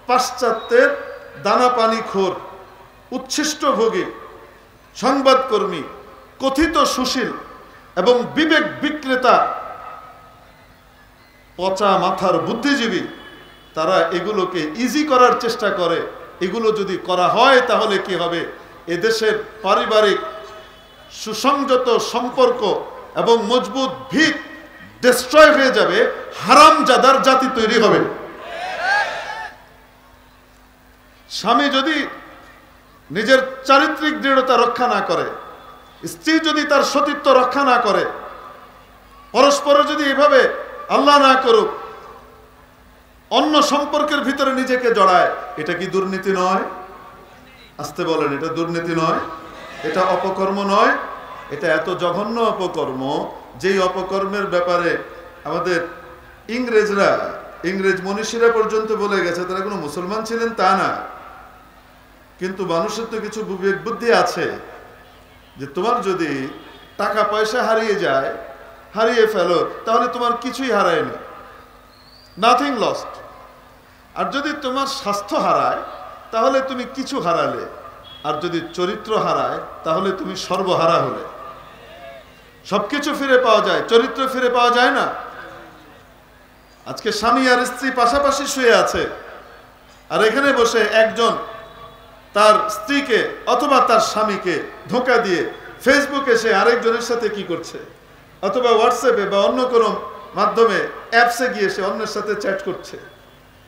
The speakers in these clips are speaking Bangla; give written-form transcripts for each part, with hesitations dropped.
পাশ্চাত্যের দানা পানি খোর, উচ্ছিষ্ট ভোগী, সংবাদকর্মী, কথিত সুশীল এবং বিবেক বিক্রেতা, পচা মাথার বুদ্ধিজীবী, তারা এগুলোকে ইজি করার চেষ্টা করে। এগুলো যদি করা হয় তাহলে কি হবে? এদেশের পারিবারিক সুসংযত সম্পর্ক এবং মজবুত ভিত ডিস্ট্রয় হয়ে যাবে, হারামজাদার জাতি তৈরি হবে। স্বামী যদি নিজের চারিত্রিক দৃঢ়তা রক্ষা না করে, স্ত্রী যদি তার সতীত্ব রক্ষা না করে, পরস্পর যদি এভাবে আল্লাহ না করুক অন্য সম্পর্কের ভিতরে নিজেকে জড়ায়, এটা কি দুর্নীতি নয়? আসতে বলেন, এটা দুর্নীতি নয়? এটা অপকর্ম নয়? এটা এত জঘন্য অপকর্ম, যেই অপকর্মের ব্যাপারে আমাদের ইংরেজ মনীষীরা পর্যন্ত বলে গেছে। তারা কোনো মুসলমান ছিলেন তা না, কিন্তু মানুষের তো কিছু বিবেক বুদ্ধি আছে যে তোমার যদি টাকা পয়সা হারিয়ে ফেলো তাহলে তোমার কিছুই হারায়নি, নাথিং লস্ট। আর যদি তোমার স্বাস্থ্য হারায় তাহলে তুমি কিছু হারালে, আর যদি চরিত্র হারায় তাহলে তুমি সর্বহারা হলে। সবকিছু ফিরে পাওয়া যায়, চরিত্র ফিরে পাওয়া যায় না। আজকে স্বামী আর স্ত্রী পাশাপাশি শুয়ে আছে, আর এখানে বসে একজন তার স্ত্রীকে অথবা তার স্বামীকে ধোঁকা দিয়ে ফেসবুকে সে আরেকজনের সাথে কি করছে, অথবা হোয়াটসঅ্যাপে বা অন্য কোনো মাধ্যমে অ্যাপসে গিয়ে সে অন্যের সাথে চ্যাট করছে।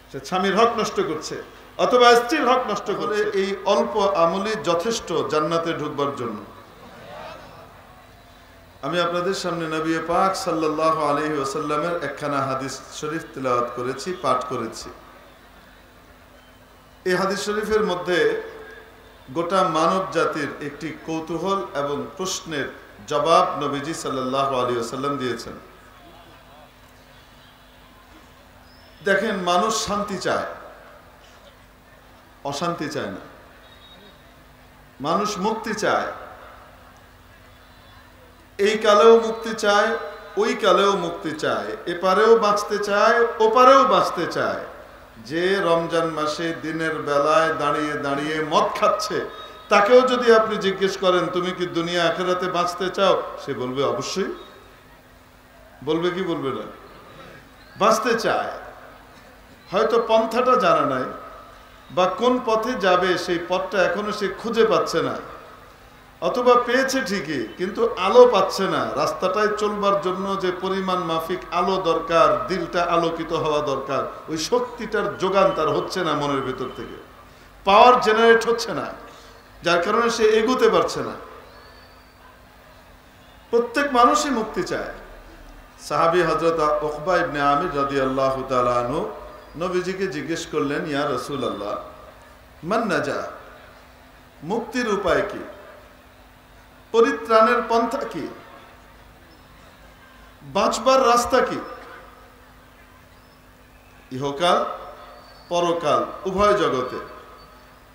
সে স্বামীর হক নষ্ট করছে অথবা স্ত্রীর হক নষ্ট করে। এই অল্প আমলই যথেষ্ট জান্নাতে ঢুকবার জন্য। আমি আপনাদের সামনে নবী পাক সাল্লাল্লাহু আলাইহি ওয়াসাল্লামের একখানা হাদিস শরীফ তিলাওয়াত করেছি, পাঠ করেছি। এই হাদিস শরীফের মধ্যে গোটা মানব জাতির একটি কৌতূহল এবং প্রশ্নের জবাব নবীজি সাল্লাল্লাহু আলাইহি ওয়াসাল্লাম দিয়েছেন। দেখেন, মানুষ শান্তি চায়, অশান্তি চায় না। মানুষ মুক্তি চায়, এই কালেও মুক্তি চায়, ওই কালেও মুক্তি চায়, এপারেও বাঁচতে চায়, ওপারেও বাঁচতে চায়। যে রমজান মাসে দিনের বেলায় দাঁড়িয়ে দাঁড়িয়ে মদ খাচ্ছে, তাকেও যদি আপনি জিজ্ঞেস করেন তুমি কি দুনিয়া আখিরাতে বাঁচতে চাও, সে বলবে অবশ্যই। বলবে কি বলবে না? বাঁচতে চায়। হয়তো পন্থাটা জানা নাই, বা কোন পথে যাবে সেই পথটা এখনো সে খুঁজে পাচ্ছে না, অথবা পেয়েছে ঠিকই কিন্তু আলো পাচ্ছে না। রাস্তাটায় চলবার জন্য যে পরিমাণ মাফিক আলো দরকার, দিলটা আলোকিত হওয়া দরকার, ওই শক্তিটার যোগান তার হচ্ছে না, মনের ভিতর থেকে পাওয়ার জেনারেট হচ্ছে না, যার কারণে সে এগোতে পারছে না। প্রত্যেক মানুষই মুক্তি চায়। সাহাবী হযরত উকবা ইবনে আমির রাদিয়াল্লাহু তাআলা আনহু নবীজিকে জিজ্ঞেস করলেন, ইয়া রাসূলুল্লাহ, মান নাজা, মুক্তির উপায় কি, পরিত্রাণের পন্থা কি, বাঁচবার রাস্তা কি? ইহকাল পরকাল উভয় জগতে।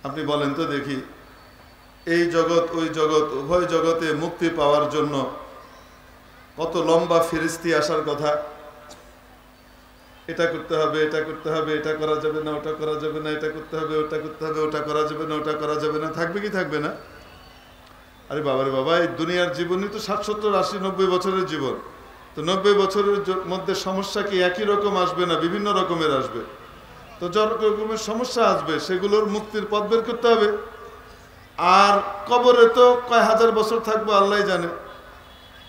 আপনি বলেন তো দেখি, এই জগৎ ওই জগৎ উভয় জগতে মুক্তি পাওয়ার জন্য কত লম্বা ফেরেশতা আসার কথা। এটা করতে হবে, এটা করতে হবে, এটা করা যাবে না, ওটা করা যাবে না, এটা করতে হবে, ওটা করতে হবে, ওটা করা যাবে না, ওটা করা যাবে না। থাকবে কি থাকবে না? আরে বাবারে বাবা, এই দুনিয়ার জীবনই তো 60, 70, 80, 90 বছরের জীবন। তো 90 বছরের মধ্যে সমস্যা কি একই রকম আসবে না? বিভিন্ন রকমের আসবে। তো যত রকমের সমস্যা আসবে সেগুলোর মুক্তির পথ বের করতে হবে। আর কবরে তো কয় হাজার বছর থাকবো আল্লাহ জানে।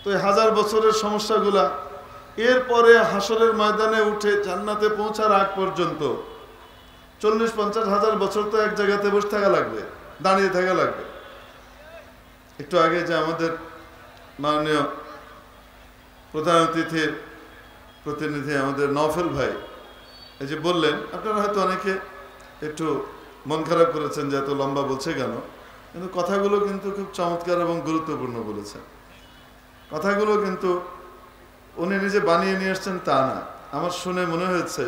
তো এই 1000 বছরের সমস্যাগুলা এরপরে হাসরের ময়দানে উঠে জান্নাতে পৌঁছার আগ পর্যন্ত 40-50 হাজার বছর তো এক জায়গাতে বসে থাকা লাগবে, দাঁড়িয়ে থাকা লাগবে। একটু আগে যে আমাদের মাননীয় প্রধান অতিথির প্রতিনিধি আমাদের নওফেল ভাই এই যে বললেন, আপনারা হয়তো অনেকে একটু মন খারাপ করেছেন যে এত লম্বা বলছে কেন, কিন্তু কথাগুলো কিন্তু খুব চমৎকার এবং গুরুত্বপূর্ণ বলেছেন। কথাগুলো কিন্তু উনি নিজে বানিয়ে নিয়ে আসছেন তা না। আমার শুনে মনে হয়েছে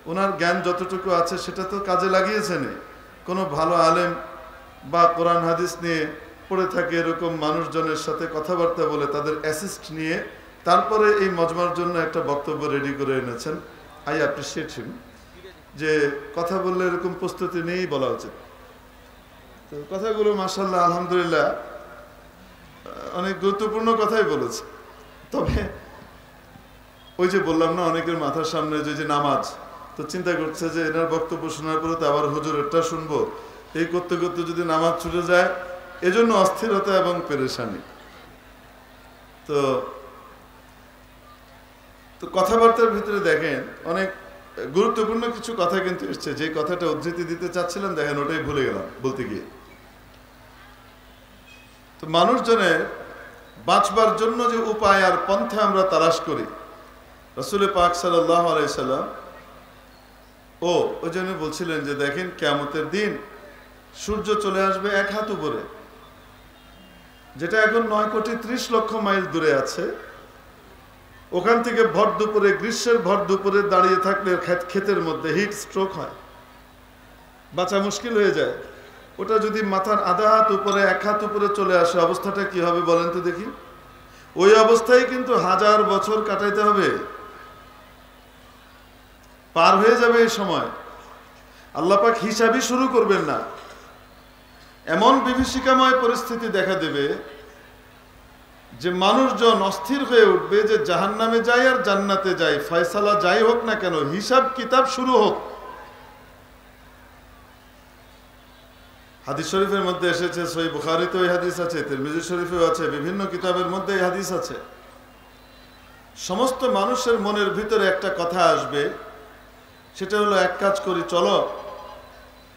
ওনার জ্ঞান যতটুকু আছে সেটা তো কাজে লাগিয়েছেন। কোনো ভালো আলেম বা কোরআন হাদিস নিয়ে পড়ে থাকে এরকম মানুষজনের সাথে কথাবার্তা বলে তাদের অ্যাসিস্ট নিয়ে তারপরে এই মজমার জন্য একটা বক্তব্য রেডি করে এনেছেন। আই অ্যাপ্রিশিয়েট হিম। যে কথা বললে এরকম প্রস্তুতি নিয়েই বলা উচিত। তো কথাগুলো মাশাআল্লাহ আলহামদুলিল্লাহ অনেক গুরুত্বপূর্ণ কথাই বলেছে। তবে ওই যে বললাম না, অনেকের মাথার সামনে যে নামাজ, তো চিন্তা করছে যে এনার বক্তব্য শোনার পরে তো আবার হুজুরেরটা শুনবো, এই করতে করতে যদি নামাজ ছুটে যায়, এজন্য অস্থিরতা এবং পেরেশানি। তো কথাবার্তার ভিতরে দেখেন অনেক গুরুত্বপূর্ণ কিছু কথা কিন্তু এসছে। যে কথাটা উদ্ধৃতি দিতে চাচ্ছিলাম দেখেন ওটাই ভুলে গেলাম বলতে গিয়ে। তো মানুষজনের বাঁচবার জন্য যে উপায় আর পন্থা আমরা তালাশ করি, রাসূল পাক সাল্লাল্লাহু আলাইহি সাল্লাম ওই জন্য বলছিলেন যে দেখেন কিয়ামতের দিন সূর্য চলে আসবে 1 হাত উপরে, যেটা এখন 9,30,00,000 মাইল দূরে আছে। ওখান থেকে ভর দুপুরে, গ্রীষ্মের ভর দুপুরে দাঁড়িয়ে থাকলে ক্ষেতের মধ্যে হিট স্ট্রোক হয়, বাঁচা মুশকিল হয়ে যায়। ওটা যদি মাথার আধা হাত উপরে, 1 হাত উপরে চলে আসে, অবস্থাটা কি হবে বলেন তো দেখি। ওই অবস্থায় কিন্তু 1000 বছর কাটাইতে হবে, পার হয়ে যাবে এই সময়। আল্লাহ পাক হিসাবই শুরু করবেন না, এমন বিভীষিকাময় পরিস্থিতি দেখা দেবে যে মানুষজন অস্থির হয়ে উঠবে যে জাহান্নামে যায় আর জান্নাতে যায়, ফয়সালা যাই হোক না কেন, হিসাব কিতাব শুরু হোক। হাদিস শরীফের মধ্যে এসেছে, সহিহ বুখারীতে এই হাদিস আছে, তিরমিজি শরীফেও আছে, বিভিন্ন কিতাবের মধ্যে এই হাদিস আছে। সমস্ত মানুষের মনের ভিতরে একটা কথা আসবে, সেটা হলো এক কাজ করি, চলো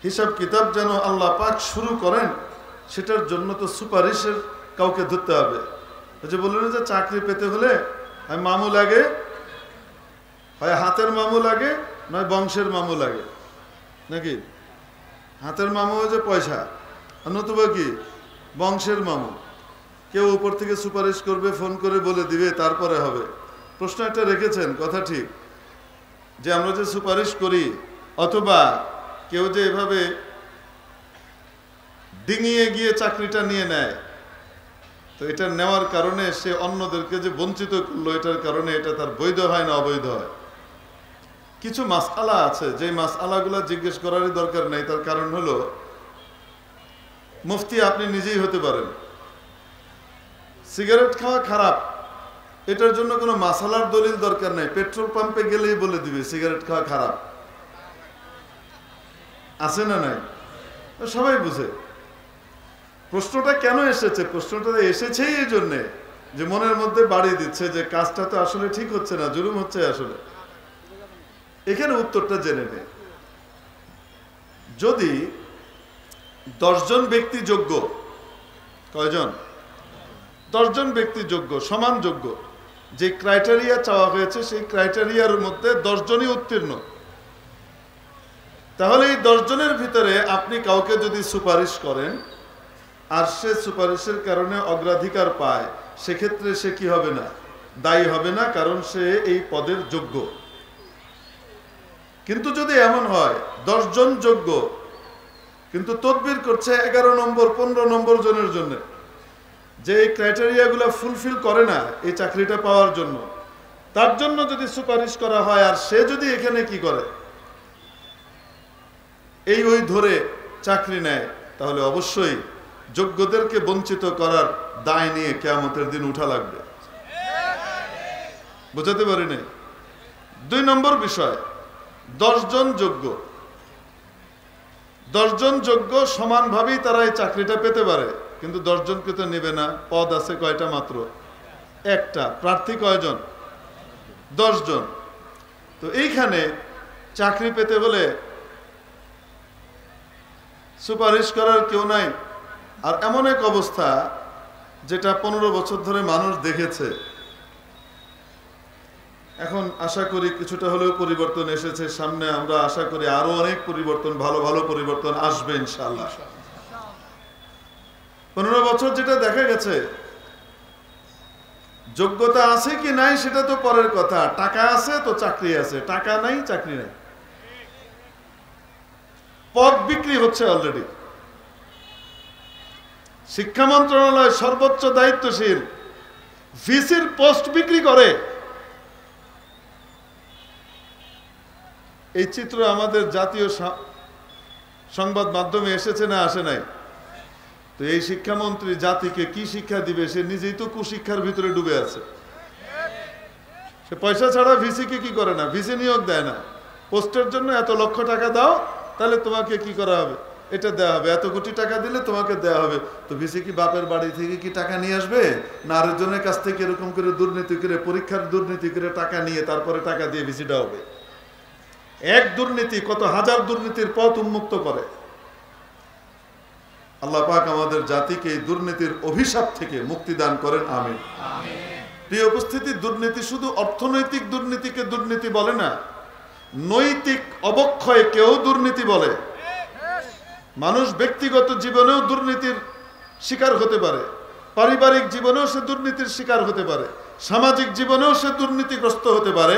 হিসাব কিতাব যেন আল্লাহ পাক শুরু করেন, সেটার জন্য তো সুপারিশের কাউকে ধরতে হবে। যে বললেন যে চাকরি পেতে হলে হয় মামু লাগে, হয় হাতের মামু লাগে, নয় বংশের মামু লাগে, নাকি? হাতের মামু যে পয়সা, নতুবা কি বংশের মামু। কেউ উপর থেকে সুপারিশ করবে, ফোন করে বলে দিবে, তারপরে হবে। প্রশ্ন একটা রেখেছেন, কথা ঠিক, যে আমরা যে সুপারিশ করি, অথবা কেউ যে এভাবে ডিঙিয়ে গিয়ে চাকরিটা নিয়ে নেয়, তো এটা নেওয়ার কারণে সে অন্যদেরকে যে বঞ্চিত করলো, এটার কারণে এটা তার বৈধ হয় না অবৈধ হয়? কিছু মাসআলা আছে, যে মাসআলাগুলো জিজ্ঞেস করারই দরকার নেই। তার কারণ হলো মুফতি আপনি নিজেই হতে পারেন। সিগারেট খাওয়া খারাপ, এটার জন্য কোনো মাসালার দলিল দরকার নেই, পেট্রোল পাম্পে গেলেই বলে দিবে সিগারেট খাওয়া খারাপ। আছে না নাই? সবাই বুঝে। প্রশ্নটা কেন এসেছে? প্রশ্নটা এসেছেই এই জন্যে যে মনের মধ্যে বাড়িয়ে দিচ্ছে যে কাজটা তো আসলে ঠিক হচ্ছে না, জুলুম হচ্ছে আসলে। এখানে উত্তরটা জেনে নে। যদি 10 জন ব্যক্তি যোগ্য, কয়জন? 10 জন ব্যক্তি যোগ্য, সমান যোগ্য, যে ক্রাইটেরিয়া চাওয়া হয়েছে সেই ক্রাইটেরিয়ার মধ্যে 10 জনই উত্তীর্ণ, তাহলে এই 10 জনের ভিতরে আপনি কাউকে যদি সুপারিশ করেন আর সে সুপারিশের কারণে অগ্রাধিকার পায়, সেক্ষেত্রে সে কি হবে না? দায়ী হবে না, কারণ সে এই পদের যোগ্য। কিন্তু যদি এমন হয় 10 জন যোগ্য, কিন্তু তদবির করছে 11 নম্বর 15 নম্বর জনের জন্য, যে এই ক্রাইটেরিয়াগুলো ফুলফিল করে না এই চাকরিটা পাওয়ার জন্য, তার জন্য যদি সুপারিশ করা হয় আর সে যদি এখানে কি করে, এই ওই ধরে চাকরি নেয়, তাহলে অবশ্যই যোগ্যদেরকে বঞ্চিত করার দায় নিয়ে কিয়ামতের দিন উঠা লাগবে। বুঝাতে পারিনি? 2 নম্বর বিষয়, 10 জন যোগ্য, 10 জন যোগ্য সমানভাবেই তারা এই চাকরিটা পেতে পারে, কিন্তু 10 জনকে তো নেবে না। পদ আছে কয়টা? মাত্র একটা। প্রার্থী কয়জন? 10 জন। তো এইখানে চাকরি পেতে হলে সুপারিশ করার কেউ নাই। আর এমন এক অবস্থা যেটা 15 বছর ধরে মানুষ দেখেছে। এখন আশা করি কিছুটা হলেও পরিবর্তন এসেছে, সামনে আমরা আশা করি আরো অনেক পরিবর্তন, ভালো ভালো পরিবর্তন আসবে ইনশাআল্লাহ। 15 বছর যেটা দেখা গেছে, যোগ্যতা আছে কি নাই সেটা তো পরের কথা, টাকা আছে তো চাকরি আছে, টাকা নাই চাকরি নাই। পদ বিক্রি হচ্ছে অলরেডি। শিক্ষা মন্ত্রণালয় সর্বোচ্চ দায়িত্বশীল ভিসির পোস্ট বিক্রি করে। এই চিত্র আমাদের জাতীয় সংবাদ মাধ্যমে এসেছে না আসে নাই? তো এই শিক্ষামন্ত্রী জাতিকে কি শিক্ষা দিবে? সে নিজেই তো কুশিক্ষার ভিতরে ডুবে আছে। সে পয়সা ছাড়া ভিসিকে কি করে না, ভিসি নিয়োগ দেয় না। পোস্টের জন্য এত লক্ষ টাকা দাও, তাহলে তোমাকে কি করা হবে, এটা দেওয়া হবে, এত কোটি টাকা দিলে তোমাকে দেওয়া হবে। তো ভিসি কি বাপের বাড়ি থেকে কি টাকা নিয়ে আসবে, না আরেকজনের কাছ থেকে এরকম করে দুর্নীতি করে, পরীক্ষার দুর্নীতি করে টাকা নিয়ে তারপরে টাকা দিয়ে ভিসিটা হবে? এক দুর্নীতি কত হাজার দুর্নীতির পথ উন্মুক্ত করে। আল্লাহ পাক আমাদের জাতিকে এই দুর্নীতির অভিশাপ থেকে মুক্তি দান করেন, আমিন। প্রিয় উপস্থিতি, দুর্নীতি শুধু অর্থনৈতিক দুর্নীতিকে দুর্নীতি বলে না, নৈতিক অবক্ষয়কেও দুর্নীতি বলে। মানুষ ব্যক্তিগত জীবনেও দুর্নীতির শিকার হতে পারে, পারিবারিক জীবনেও সে দুর্নীতির শিকার হতে পারে, সামাজিক জীবনেও সে দুর্নীতিগ্রস্ত হতে পারে,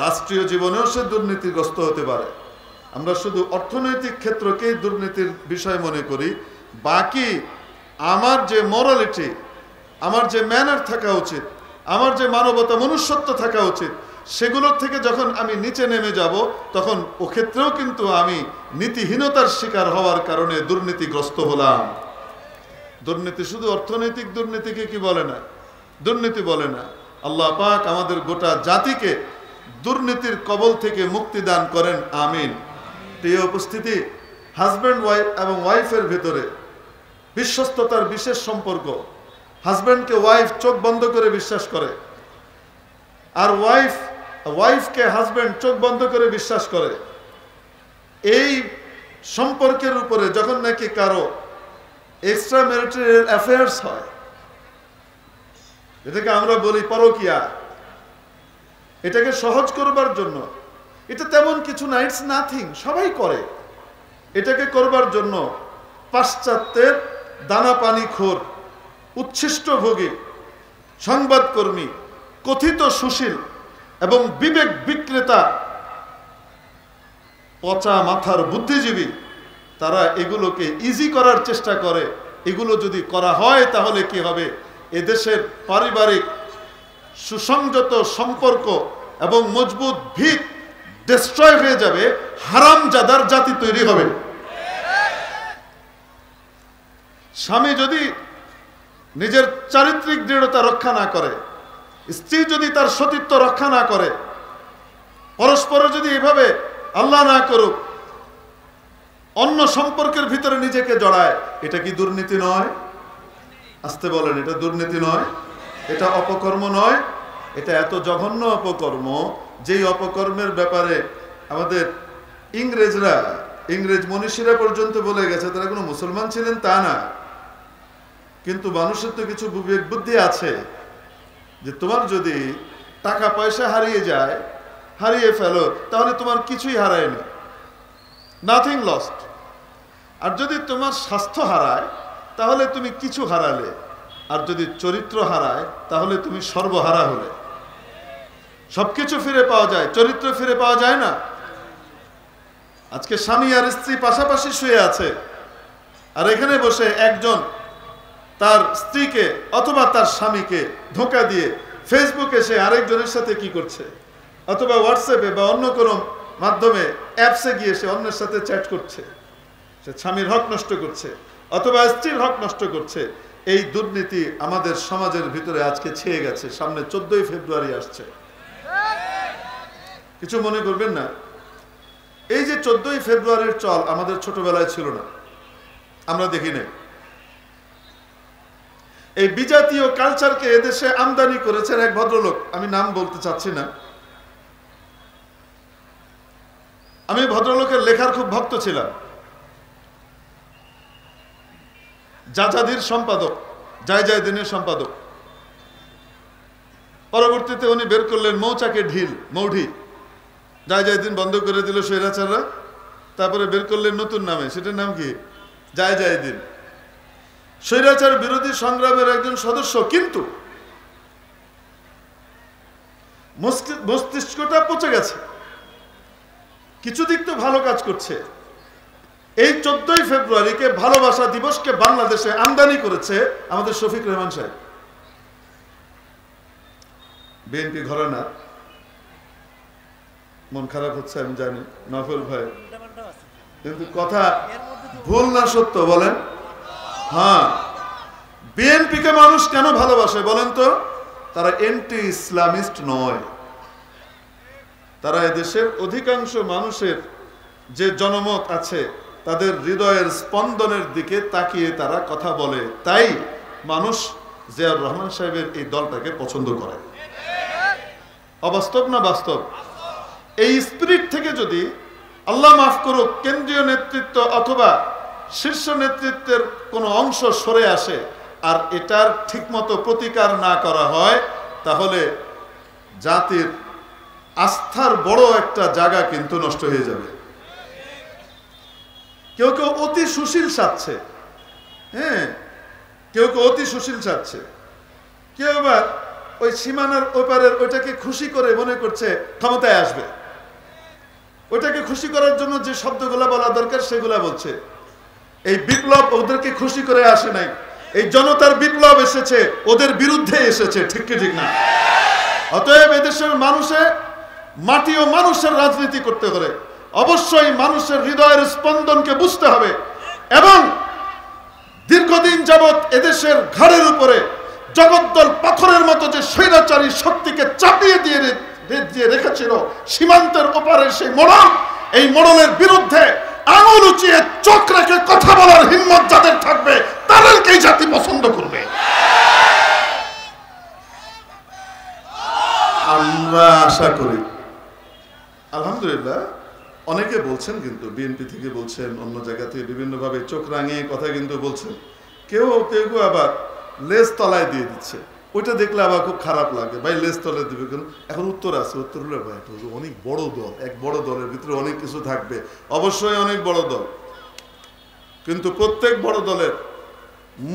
রাষ্ট্রীয় জীবনেও সে দুর্নীতিগ্রস্ত হতে পারে। আমরা শুধু অর্থনৈতিক ক্ষেত্রকেই দুর্নীতির বিষয় মনে করি, বাকি আমার যে মোরালিটি, আমার যে ম্যানার থাকা উচিত, আমার যে মানবতা মনুষ্যত্ব থাকা উচিত, সেগুলোর থেকে যখন আমি নিচে নেমে যাব, তখন ও ক্ষেত্রেও কিন্তু আমি নীতিহীনতার শিকার হওয়ার কারণে দুর্নীতিগ্রস্ত হলাম। দুর্নীতি শুধু অর্থনৈতিক দুর্নীতিকে কি বলে না, দুর্নীতি বলে না। আল্লাহ পাক আমাদের গোটা জাতিকে দুর্নীতির কবল থেকে মুক্তি দান করেন, আমিন। প্রিয় উপস্থিতি, হাজব্যান্ড ওয়াইফ এবং ওয়াইফের ভেতরে বিশ্বস্ততার বিশেষ সম্পর্ক। হাজব্যান্ডকে ওয়াইফ চোখ বন্ধ করে বিশ্বাস করে, আর ওয়াইফকে হাজব্যান্ড চোখ বন্ধ করে বিশ্বাস করে। এই সম্পর্কের উপরে যখন নাকি কারো এক্সট্রা ম্যারিটাল অ্যাফেয়ার্স হয়, এটাকে আমরা বলি পরকীয়া, এটাকে সহজ করবার জন্য, এটা তেমন কিছু না, ইটস নাথিং, সবাই করে। এটাকে করবার জন্য পাশ্চাত্যের দানা পানি খোর, উচ্ছিষ্টভোগী, সংবাদকর্মী, কথিত সুশীল এবং বিবেক বিক্রেতা, পচা মাথার বুদ্ধিজীবী, তারা এগুলোকে ইজি করার চেষ্টা করে। এগুলো যদি করা হয় তাহলে কি হবে, এদেশের পারিবারিক সুসংযত সম্পর্ক এবং মজবুত ভিত ডিস্ট্রয় হয়ে যাবে, হারামজাদার জাতি তৈরি হবে। স্বামী যদি নিজের চারিত্রিক দৃঢ়তা রক্ষা না করে, স্ত্রী যদি তার সতীত্ব রক্ষা না করে, পরস্পর যদি এভাবে আল্লাহ না করুক অন্য সম্পর্কের ভিতরে নিজেকে জড়ায়, এটা কি দুর্নীতি নয়? আসতে বলেন, এটা দুর্নীতি নয়, এটা অপকর্ম নয়? এটা এত জঘন্য অপকর্ম, যেই অপকর্মের ব্যাপারে আমাদের ইংরেজ মনীষীরা পর্যন্ত বলে গেছে। তারা কোনো মুসলমান ছিলেন তা না, কিন্তু মানুষের তো কিছু বিবেক বুদ্ধি আছে, যে তোমার যদি টাকা পয়সা হারিয়ে ফেলো, তাহলে তোমার কিছুই হারায়নি, নাথিং লস্ট। আর যদি তোমার স্বাস্থ্য হারায়, তাহলে তুমি কিছু হারালে, আর যদি চরিত্র হারায়, তাহলে তুমি সর্বহারা হলে। সবকিছু ফিরে পাওয়া যায়, চরিত্র ফিরে পাওয়া যায় না। আজকে স্বামী আর স্ত্রী পাশাপাশি শুয়ে আছে, আর এখানে বসে একজন তার স্ত্রীকে অথবা তার স্বামীকে ধোঁকা দিয়ে ফেসবুকে সে আরেকজনের সাথে কি করছে, অথবা হোয়াটসঅ্যাপে বা অন্য কোনো মাধ্যমে অ্যাপসে গিয়ে সে অন্যের সাথে চ্যাট করছে। সে স্বামীর হক নষ্ট করছে অথবা স্ত্রীর হক নষ্ট করছে। এই দুর্নীতি আমাদের সমাজের ভিতরে আজকে ছেয়ে গেছে। সামনে 14ই ফেব্রুয়ারি আসছে, কিছু মনে করবেন না। এই যে 14ই ফেব্রুয়ারির চল আমাদের ছোটবেলায় ছিল না, আমরা দেখি নাই। এই বিজাতীয় কালচারকে এদেশে আমদানি করেছেন এক ভদ্রলোক, আমি নাম বলতে চাচ্ছি না। আমি ভদ্রলোকের লেখার খুব ভক্ত ছিলাম। যাযাদির সম্পাদক, জায়দিনের সম্পাদক। পরবর্তীতে উনি বের করলেন মৌচাকে ঢিল, মৌঢি। জায়দিন বন্ধ করে দিল স্বৈরাচাররা, তারপরে বের করলেন নতুন নামে, সেটার নাম কি? জায়দিন। স্বৈরাচার বিরোধী সংগ্রামের একজন সদস্য, কিন্তু মস্তিষ্কটা পচে গেছে। কিছু দিক তো ভালো কাজ করছে। এই 14ই ফেব্রুয়ারিকে ভালোবাসা দিবসকে বাংলাদেশে আমদানি করেছে আমাদের শফিক রেহমান সাহেব, বিএনপি ঘরানা। মন খারাপ হচ্ছে আমি জানি নফল ভাই, কিন্তু কথা ভুল না সত্য বলেন? হ্যাঁ, বিএনপিকে মানুষ কেন ভালোবাসে বলেন তো? তারা এন্টি ইসলামিস্ট নয়, তারা এদেশের অধিকাংশ মানুষের যে জনমত আছে তাদের হৃদয়ের স্পন্দনের দিকে তাকিয়ে তারা কথা বলে, তাই মানুষ জিয়াউর রহমান সাহেবের এই দলটাকে পছন্দ করে। অবাস্তব না বাস্তব? এই স্পিরিট থেকে যদি আল্লাহ মাফ করুক কেন্দ্রীয় নেতৃত্ব অথবা শীর্ষ নেতৃত্বের কোনো অংশ সরে আসে আর এটার ঠিকমতো প্রতিকার না করা হয়, তাহলে জাতির আস্থার বড় একটা জায়গা কিন্তু নষ্ট হয়ে যাবে। কেউ কেউ অতি সুশীল সাজছে, হ্যাঁ, কেউ কেউ অতি সুশীল সাজছে, কেউ আবার ওই সীমানার ওপারের ওইটাকে খুশি করে মনে করছে ক্ষমতায় আসবে, ওইটাকে খুশি করার জন্য যে শব্দগুলা বলা দরকার সেগুলা বলছে। এই বিপ্লব ওদেরকে খুশি করে আসে নাই, এই জনতার বিপ্লব এসেছে ওদের বিরুদ্ধে এসেছে, ঠিক কি ঠিক না? অতএব এদেশের মানুষে মাটি ও মানুষের রাজনীতি করতে হলে অবশ্যই মানুষের হৃদয়ের স্পন্দনকে বুঝতে হবে এবং দীর্ঘদিন যাবৎ এদেশের ঘাড়ের উপরে জগদ্দল পাথরের মতো যে স্বৈরাচারী শক্তিকে চাপিয়ে দিয়ে রেখেছিল সীমান্তের ওপারে সেই মোড়ল, এই মোড়লের বিরুদ্ধে আঙুল উঁচিয়ে চোখ রেখে কথা বলার হিম্মত যাদের থাকবে তাদেরকেই জাতি পছন্দ করবে। আমরা আশা করি, আলহামদুলিল্লাহ অনেকে বলছেন, কিন্তু বিএনপি থেকে বলছেন, অন্য জায়গা থেকে বিভিন্নভাবে চোখ রাঙিয়ে কথা কিন্তু বলছেন, কেউ কেউ আবার লেজ তলায় দিয়ে দিচ্ছে, ওইটা দেখলে আবার খুব খারাপ লাগে। ভাই লেজ তলায় দিবে কেন? এখন উত্তর আছে, উত্তর হলে ভাই অনেক বড় দল, এক বড় দলের ভিতরে অনেক কিছু থাকবে, অবশ্যই অনেক বড় দল, কিন্তু প্রত্যেক বড় দলের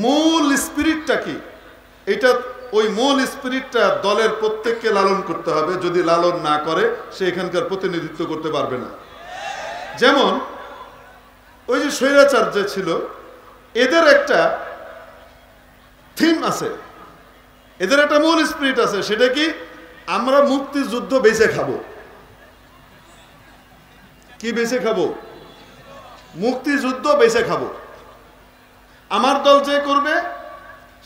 মূল স্পিরিটটা কি? এটা ওই মূল স্পিরিটটা দলের প্রত্যেককে লালন করতে হবে, যদি লালন না করে সে এখানকার প্রতিনিধিত্ব করতে পারবে না। যেমন ওই যে স্বৈরাচার যে ছিল, এদের একটা থিম আছে, এদের একটা মূল স্পিরিট আছে, সেটা কি? আমরা মুক্তিযুদ্ধ বেঁচে খাবো। কি বেঁচে খাবো? মুক্তিযুদ্ধ বেঁচে খাবো। আমার দল যে করবে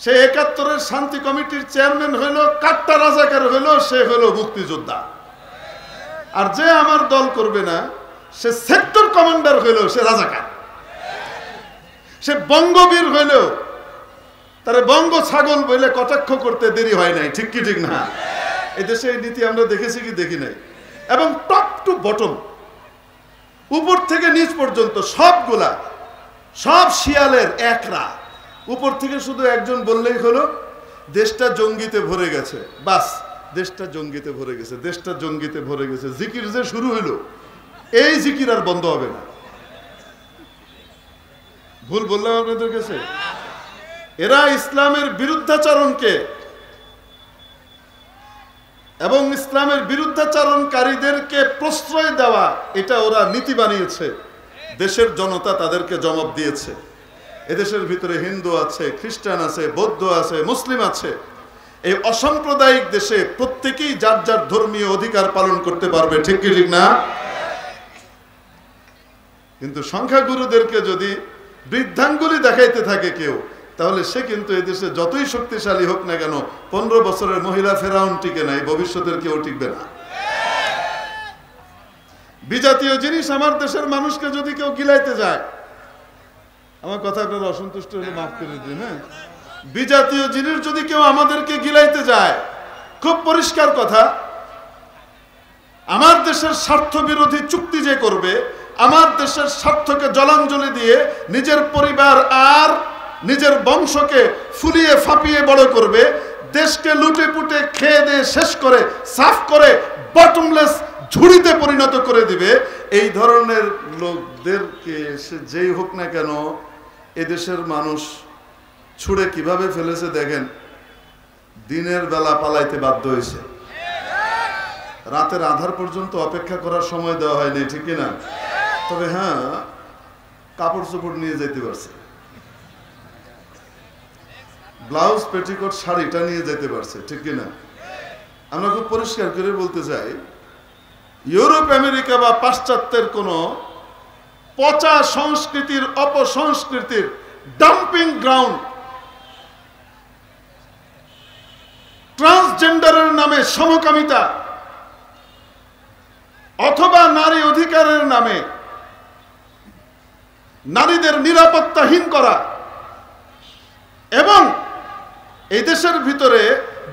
সে ৭১-এর শান্তি কমিটির চেয়ারম্যান হইল, কাট্টা রাজাকার হইল, সে হইল মুক্তিযোদ্ধা। আর যে আমার দল করবে না সে সেক্টর কমান্ডার হইল, সে রাজাকার। সে বঙ্গবীর হইলেও তারে বঙ্গ ছাগল বলে কটাক্ষ করতে দেরি হয় নাই, ঠিক কি ঠিক না? এই দেশে এই নীতি আমরা দেখেছি কি দেখি নাই? এবং টপ টু বটম, উপর থেকে নিচ পর্যন্ত সবগুলা, সব শিয়ালের একরা, উপর থেকে শুধু একজন বললেই হলো দেশটা জঙ্গিতে ভরে গেছে, বাস দেশটা জঙ্গিতে ভরে গেছে, দেশটা জঙ্গিতে ভরে গেছে। জিকির যে শুরু হইল, এই জিকির আর বন্ধ হবে না। ভুল বললাম আপনাদের কাছে? এরা ইসলামের বিরুদ্ধাচরণকে এবং ইসলামের বিরুদ্ধাচরণকারীদেরকে প্রশ্রয় দেওয়া, এটা ওরা নীতি বানিয়েছে। দেশের জনতা তাদেরকে জবাব দিয়েছে। এদেশের ভিতরে হিন্দু আছে, খ্রিস্টান আছে, বৌদ্ধ আছে, মুসলিম আছে। এই অসাম্প্রদায়িক দেশে প্রত্যেকেই যার যার ধর্মীয় অধিকার পালন করতে পারবে, ঠিক কি ঠিক না? কিন্তু সংখ্যাগুরুদেরকে যদি বৃদ্ধাঙ্গুলি দেখাইতে থাকে কেউ, তাহলে সে কিন্তু এদেশে যতই শক্তিশালী হোক না কেন, 15 বছরের মহিলা ফেরাউন টিকে নাই, ভবিষ্যতের কেউ টিকবে না। বিজাতীয় জিনিস আমার দেশের মানুষকে যদি কেউ গিলাইতে যায়, আমার কথা আপনারা অসন্তুষ্ট হলে মাফ করে দিন, হ্যাঁ, বিজাতীয় জিনিস যদি কেউ আমাদেরকে গিলাইতে যায়, খুব পরিষ্কার কথা, আমার দেশের স্বার্থ বিরোধী চুক্তি যে করবে, আমার দেশের স্বার্থকে জলাঞ্জলি দিয়ে নিজের পরিবার আর নিজের বংশকে ফুলিয়ে ফাঁপিয়ে বড় করবে, দেশকে লুটে পুটে খেয়ে দিয়ে শেষ করে সাফ করে বটমলেস ঝুড়িতে পরিণত করে দিবে, এই ধরনের লোকদেরকে সে যেই হোক না কেন এদেশের মানুষ ছুড়ে কিভাবে ফেলেছে দেখেন। দিনের বেলা পালাইতে বাধ্য হয়েছে, রাতের আধার পর্যন্ত অপেক্ষা করার সময় দেওয়া হয়নি, ঠিক না? তবে হ্যাঁ, কাপড় চোপড় নিয়ে যেতে পারছে, ব্লাউজ পেটিকোট শাড়িটা নিয়ে যেতে পারছে, ঠিক কিনা? আমরা খুব পরিষ্কার করে বলতে চাই, ইউরোপ আমেরিকা বা পাশ্চাত্যের কোনো পচা সংস্কৃতির অপসংস্কৃতির ডাম্পিং গ্রাউন্ড। ট্রান্সজেন্ডারের নামে সমকামিতা অথবা নারী অধিকারের নামে নারীদের নিরাপত্তাহীন করা, এবং এই দেশের ভিতরে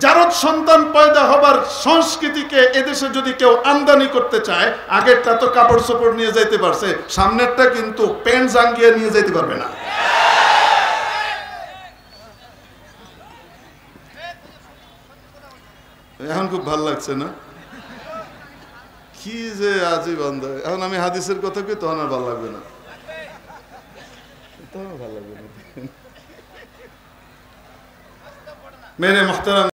জারদ সন্তান পয়দা হবার সংস্কৃতিকে এদেশে যদি কেউ আমদানি করতে চায়, আগেরটা তো কাপড় চোপড় নিয়ে যাইতে পারছে, সামনেরটা কিন্তু প্যান্ট জাঙ্গিয়ে নিয়ে যাইতে পারবে না। এখন খুব ভালো লাগছে না? কি যে আজই বন্ধ। এখন আমি হাদিসের কথা কি, তখন আর ভালো লাগবে না, তখন ভালো লাগবে না। মেরে মুহতারাম